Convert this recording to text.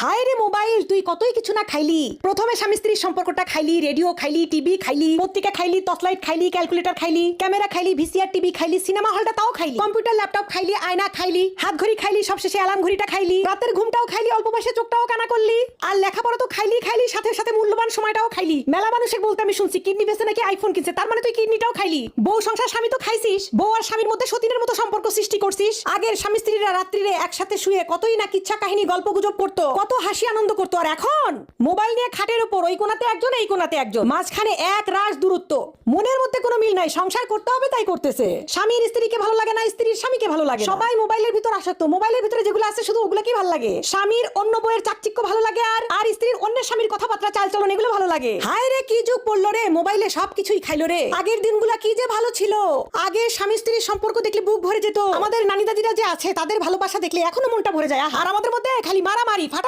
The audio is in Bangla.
হায় রে মোবাইল, তুই কতই কিছু না খাইলি। প্রথমে স্বামী স্ত্রীর সম্পর্কটা খাইলি, রেডিও খাইলি, টিভি খাইলি, পত্রিকা খাইলি, টর্চলাইট খাইলি, ক্যালকুলেটর খাইলি, ক্যামেরা খাইলি, ভিসিআর টিভি খাইলি, সিনেমা হলটা তাও খাইলি, কম্পিউটার ল্যাপটপ খাইলি, আয়না খাইলি, হাত ঘড়ি খাইলি, সবশেষে অ্যালার্ম ঘড়িটা খাইলি, রাতের ঘুমটাও খাইলি, অল্প বয়সে চোখটাও কানা করলি, আর লেখাপড়া তো খাইলি খাইলি, সাথে সাথে মূল্যবান সময়টাও খাইলি। মেলা মানুষের বলতে আমি শুনছি কিডনি বেচে নাকি আইফোন কিনছে, তার মানে তুই কিডনিটাও খাইলি। বউ সংসার স্বামী তো খাইছিস, বউ আর স্বামীর মধ্যে সতীনের মতো সম্পর্ক সৃষ্টি করছিস। আগের স্বামী স্ত্রীরা রাত্রিরে একসাথে শুয়ে কতই না কিচ্ছা কাহিনী গল্প গুজব করতো, কত হাসি আনন্দ করতো। আর এখন মোবাইল নিয়ে খাটের উপর ওই কোনাতে একজন এই কোনাতে একজন, মাঝখানে এক রাশ দূরত্ব, মনের মধ্যে কোনো মিল নাই। সংসার করতে হবে তাই করতেছে। স্বামীর স্ত্রীকে ভালো লাগে না, স্ত্রীর স্বামীকে ভালো লাগে না। সবাই মোবাইলের ভিতর আসক্ত, মোবাইলের ভিতরে যেগুলো আছে শুধু ওগুলো কি ভালো লাগে। স্বামীর অন্য বইয়ের চাকচিক্য ভালো লাগে, আর স্ত্রীর অন্যের স্বামীর কথাবার্তা চালচলন এগুলো ভালো লাগে। হায় রে কি যুগ পড়লো রে, মোবাইলে সবকিছুই খাইলো রে। আগের দিনগুলা কি যে ভালো ছিল। আগে স্বামী স্ত্রীর সম্পর্ক দেখলে বুক ভরে যেত। আমাদের নানি দাদিরা যে আছে তাদের ভালোবাসা দেখলে এখনো মনটা ভরে যায়। আর আমাদের মধ্যে খালি মারামারি ফাটা